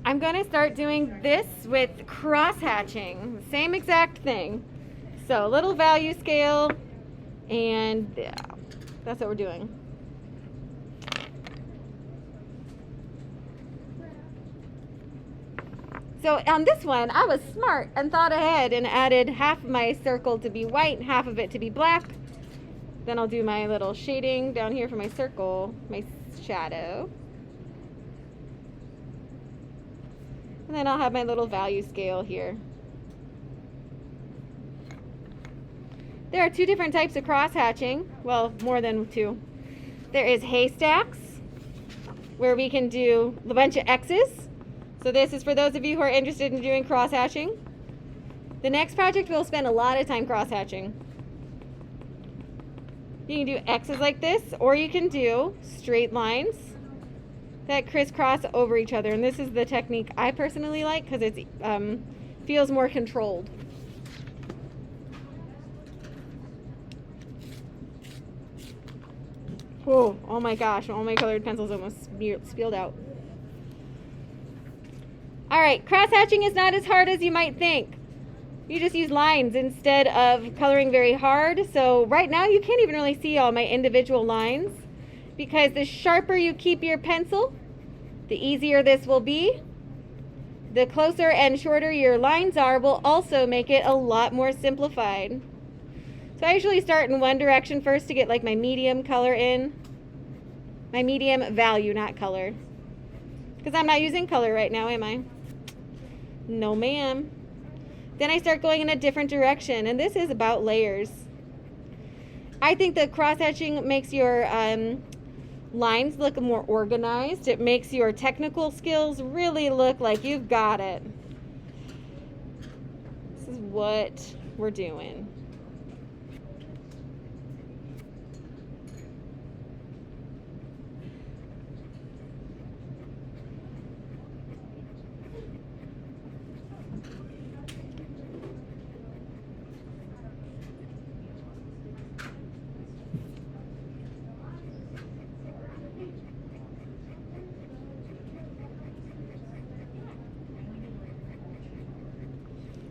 I'm going to start doing this with cross-hatching. Same exact thing. So a little value scale, and yeah, that's what we're doing. So on this one, I was smart and thought ahead and added half of my circle to be white and half of it to be black. Then I'll do my little shading down here for my circle, my shadow. And then I'll have my little value scale here. There are two different types of cross-hatching. Well, more than two. There is haystacks, where we can do a bunch of X's. So this is for those of you who are interested in doing cross-hatching. The next project we'll spend a lot of time cross-hatching. You can do X's like this, or you can do straight lines that crisscross over each other. And this is the technique I personally like because it feels more controlled. Whoa, oh my gosh, all my colored pencils almost spilled out. All right, cross-hatching is not as hard as you might think. You just use lines instead of coloring very hard. So right now you can't even really see all my individual lines because the sharper you keep your pencil, the easier this will be. The closer and shorter your lines are will also make it a lot more simplified. So I usually start in one direction first to get like my medium color in. My medium value, not color. Because I'm not using color right now, am I? No, ma'am. Then I start going in a different direction, and this is about layers. I think that cross-hatching makes your lines look more organized. It makes your technical skills really look like you've got it. This is what we're doing.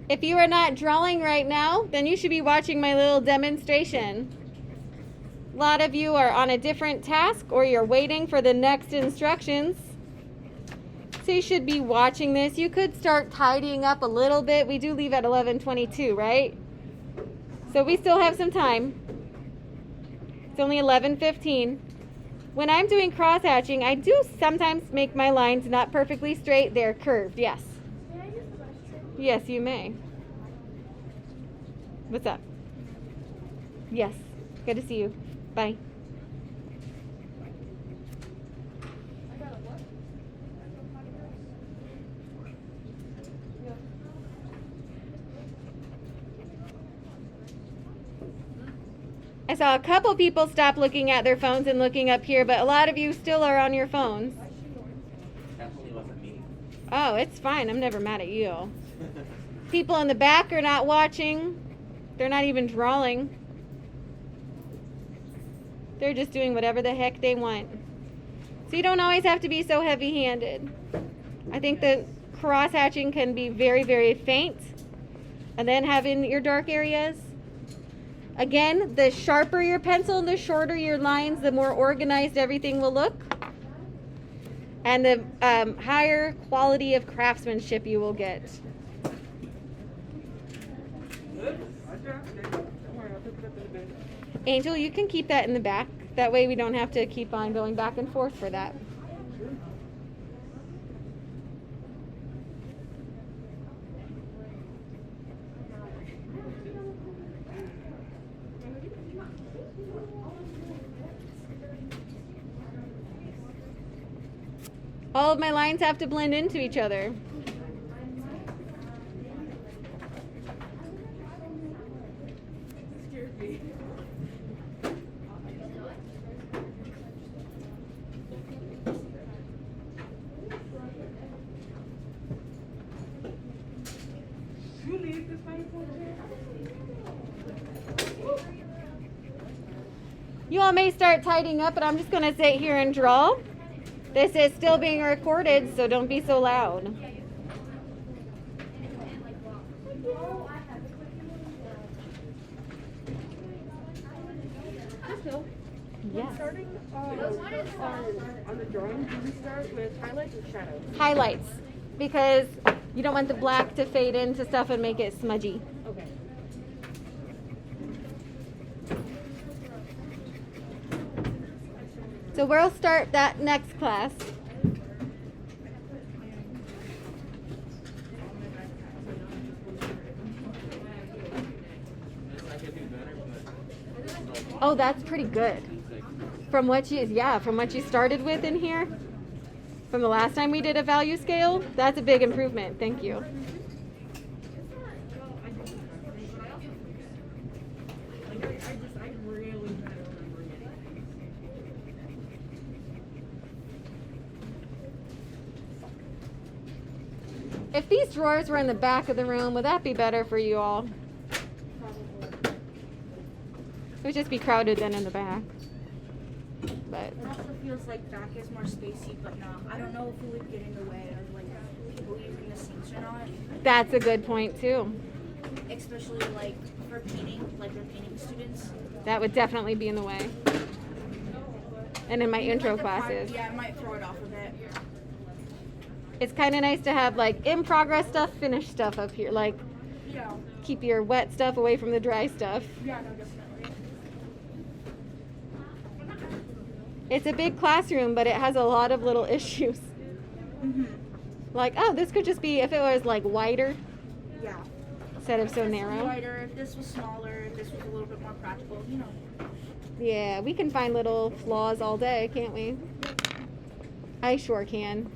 If you are not drawing right now, then you should be watching my little demonstration. A lot of you are on a different task or you're waiting for the next instructions. So you should be watching this. You could start tidying up a little bit. We do leave at 11:22, right? So we still have some time. It's only 11:15. When I'm doing cross-hatching, I do sometimes make my lines not perfectly straight. They're curved, yes. Yes, you may. What's up? Yes. Good to see you. Bye. I saw a couple people stop looking at their phones and looking up here, but a lot of you still are on your phones. Oh, it's fine. I'm never mad at you. People in the back are not watching. They're not even drawing. They're just doing whatever the heck they want. So you don't always have to be so heavy-handed. I think that cross-hatching can be very, very faint. And then have in your dark areas. Again, the sharper your pencil and the shorter your lines, the more organized everything will look. And the higher quality of craftsmanship you will get. Angel, you can keep that in the back. That way we don't have to keep on going back and forth for that. All of my lines have to blend into each other. You all may start tidying up, but I'm just going to sit here and draw. This is still being recorded, so don't be so loud. Yes. Starting on the drawing, do we start with highlights or shadows? Highlights, because you don't want the black to fade into stuff and make it smudgy. Okay. So we'll start that next class. Oh, that's pretty good. From what you started with in here, from the last time we did a value scale, that's a big improvement. Thank you. If these drawers were in the back of the room, would that be better for you all? It would just be crowded than in the back. But It also feels like back is more spacey, but not. I don't know if it would get in the way of like people using the sinks or not. that's a good point too. Especially like for painting, like for painting students. That would definitely be in the way. And in my intro Like the classes. yeah, it might throw it off a bit. It's kind of nice to have like in progress stuff, finished stuff up here. Like Yeah. keep your wet stuff away from the dry stuff. Yeah, no, definitely. It's a big classroom, but it has a lot of little issues. Mhm. Like, oh, this could just be if it was like wider Yeah. instead of so If this was narrow. wider, if this was smaller, if this was a little bit more practical, you know. Yeah, we can find little flaws all day, can't we? I sure can.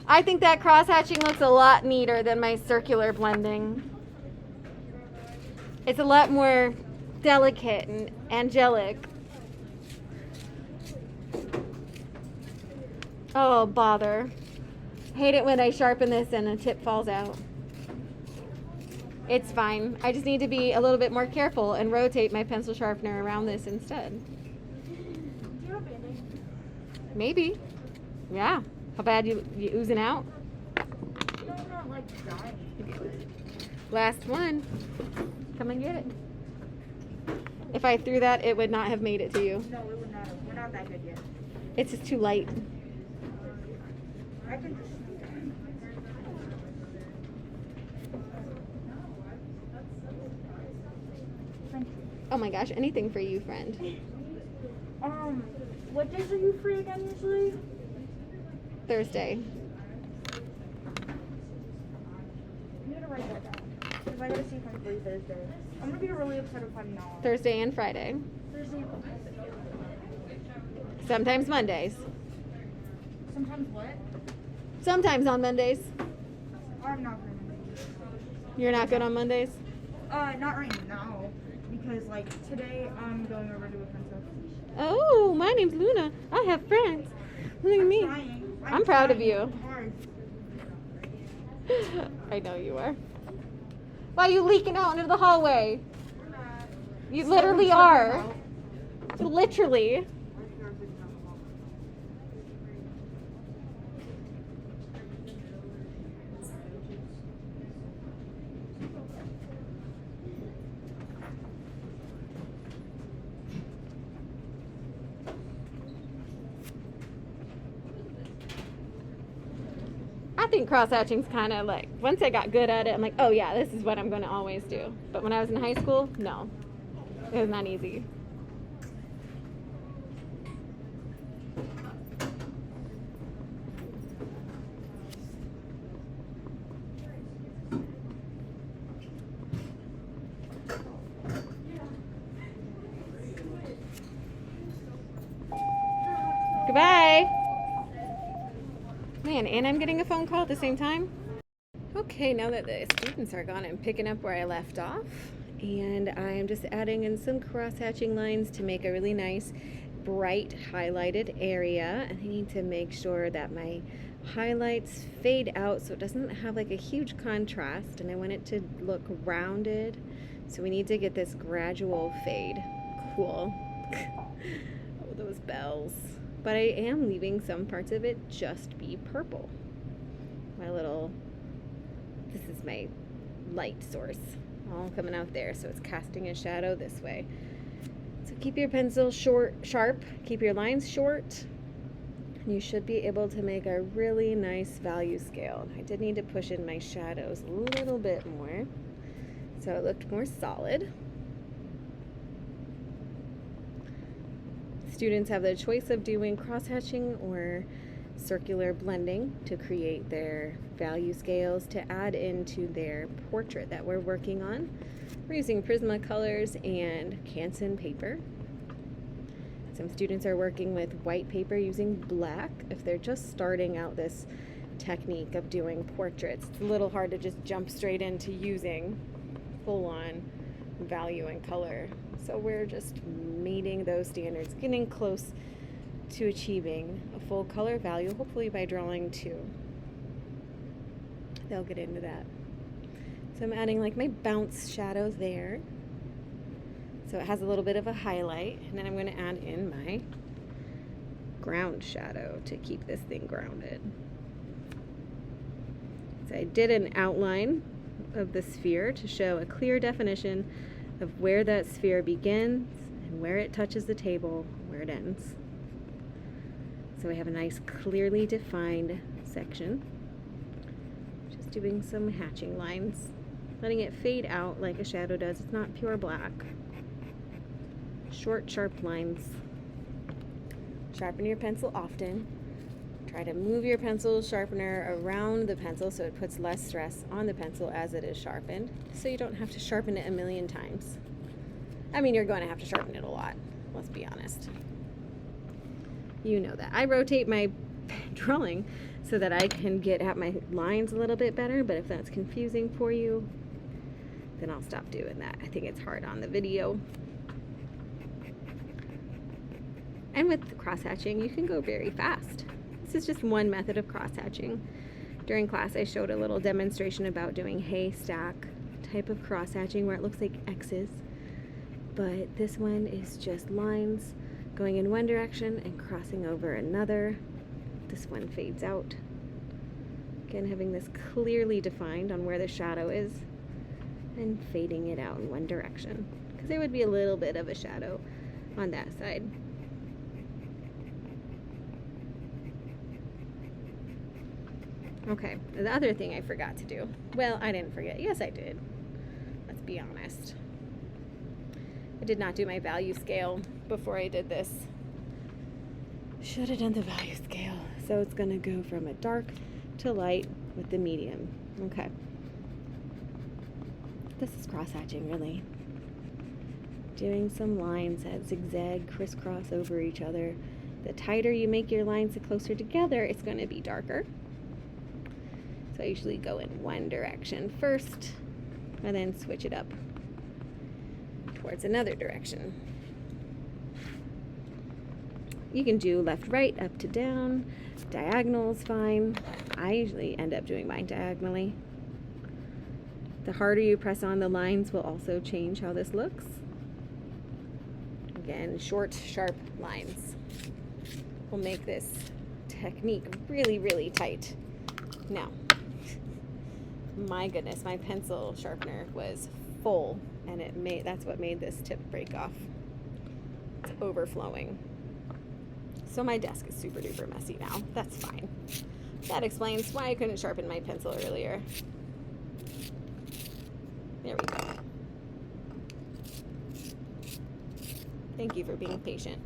I think that cross-hatching looks a lot neater than my circular blending. It's a lot more delicate and angelic. Oh, bother. Hate it when I sharpen this and a tip falls out. It's fine. I just need to be a little bit more careful and rotate my pencil sharpener around this instead. Do you have a Band-Aid? Maybe. Yeah. How bad you oozing out? No, not like dying. Last one. Come and get it. If I threw that, it would not have made it to you. No, it would not. We're not that good yet. It's just too light. I can just. Thank you. Oh my gosh, anything for you, friend. What days are you free again usually? Thursday. I'm gonna write that down. Because I gotta see if I'm free Thursday. I'm gonna be really upset if I'm not. Thursday and Friday. Thursday. Sometimes Mondays. Sometimes what? Sometimes on Mondays. I'm not gonna. You're not good on Mondays? Not right now. Because like today I'm going over to a friend's house. Oh, my name's Luna. I have friends. Look at me. Trying. I'm proud of trying you. hard. I know you are. Why are you leaking out into the hallway? You literally are. Literally. I think cross-hatching's kind of like, once I got good at it, I'm like, oh yeah, this is what I'm going to always do. But when I was in high school, no. It was not easy. Goodbye. Man, and I'm getting a phone call at the same time. Okay, now that the students are gone, I'm picking up where I left off. And I'm just adding in some cross-hatching lines to make a really nice, bright, highlighted area. And I need to make sure that my highlights fade out so it doesn't have like a huge contrast. And I want it to look rounded. So we need to get this gradual fade. Cool. Oh, those bells. but I am leaving some parts of it just be purple. This is my light source all coming out there, so it's casting a shadow this way. So keep your pencil sharp, keep your lines short, and you should be able to make a really nice value scale. I did need to push in my shadows a little bit more so it looked more solid. Students have the choice of doing cross-hatching or circular blending to create their value scales to add into their portrait that we're working on. We're using Prisma colors and Canson paper. Some students are working with white paper using black if they're just starting out this technique of doing portraits. It's a little hard to just jump straight into using full-on value and color. So we're just meeting those standards, getting close to achieving a full color value, hopefully by drawing 2. They'll get into that. So I'm adding like my bounce shadow there. So it has a little bit of a highlight, and then I'm going to add in my ground shadow to keep this thing grounded. So I did an outline of the sphere to show a clear definition of where that sphere begins and where it touches the table, where it ends. So we have a nice clearly defined section. Just doing some hatching lines, letting it fade out like a shadow does. It's not pure black. Short, sharp lines. Sharpen your pencil often. Try to move your pencil sharpener around the pencil so it puts less stress on the pencil as it is sharpened, so you don't have to sharpen it a million times. I mean, you're going to have to sharpen it a lot, let's be honest. You know that. I rotate my drawing so that I can get at my lines a little bit better, but if that's confusing for you, then I'll stop doing that. I think it's hard on the video. And with cross-hatching, you can go very fast. This is just one method of cross-hatching. During class, I showed a little demonstration about doing haystack type of cross-hatching where it looks like X's. But this one is just lines going in one direction and crossing over another. This one fades out. Again, having this clearly defined on where the shadow is and fading it out in one direction, because there would be a little bit of a shadow on that side. Okay, the other thing I forgot to do. Well, I didn't forget. Yes, I did. Let's be honest. I did not do my value scale before I did this. Should have done the value scale. So it's going to go from a dark to light with the medium. Okay. This is cross-hatching, really. Doing some lines that zigzag, crisscross over each other. The tighter you make your lines, the closer together, it's going to be darker. So I usually go in one direction first and then switch it up towards another direction. You can do left, right, up to down. Diagonal is fine. I usually end up doing mine diagonally. The harder you press on the lines will also change how this looks. Again, short, sharp lines will make this technique really, really tight. Now, my goodness, my pencil sharpener was full, and that's what made this tip break off. It's overflowing. So my desk is super duper messy now. That's fine. That explains why I couldn't sharpen my pencil earlier. There we go. Thank you for being patient.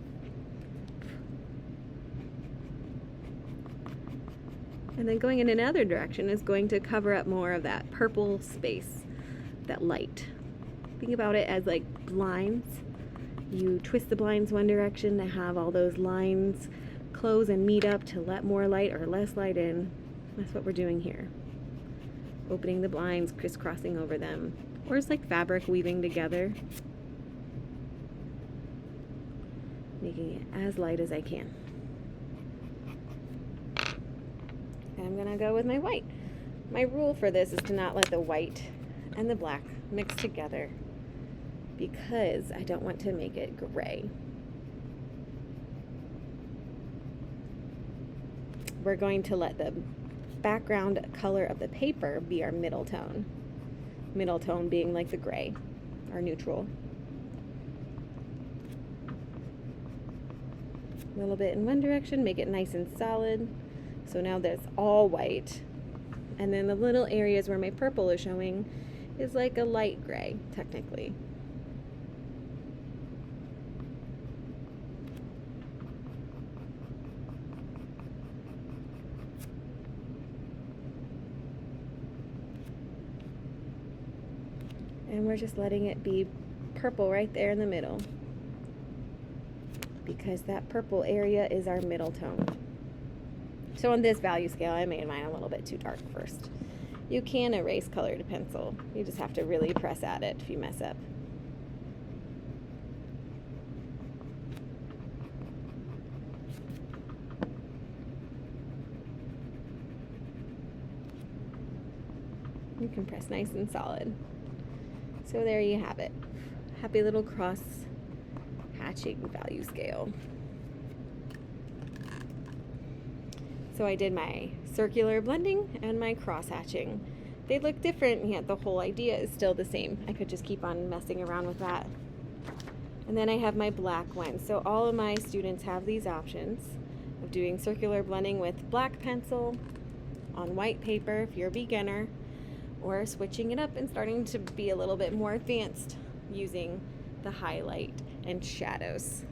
And then going in another direction is going to cover up more of that purple space, that light. Think about it as like blinds. You twist the blinds one direction to have all those lines close and meet up to let more light or less light in. That's what we're doing here. Opening the blinds, crisscrossing over them. Or it's like fabric weaving together. Making it as light as I can. And I'm gonna go with my white. My rule for this is to not let the white and the black mix together because I don't want to make it gray. we're going to let the background color of the paper be our middle tone. Middle tone being like the gray, our neutral. A little bit in one direction, make it nice and solid. So now that's all white. And then the little areas where my purple is showing is like a light gray, technically. And we're just letting it be purple right there in the middle, because that purple area is our middle tone. So on this value scale, I made mine a little bit too dark first. You can erase color to pencil. You just have to really press at it if you mess up. You can press nice and solid. So there you have it. Happy little cross hatching value scale. So I did my circular blending and my cross hatching. They look different, yet the whole idea is still the same. I could just keep on messing around with that. And then I have my black one. So all of my students have these options of doing circular blending with black pencil on white paper if you're a beginner, or switching it up and starting to be a little bit more advanced using the highlight and shadows.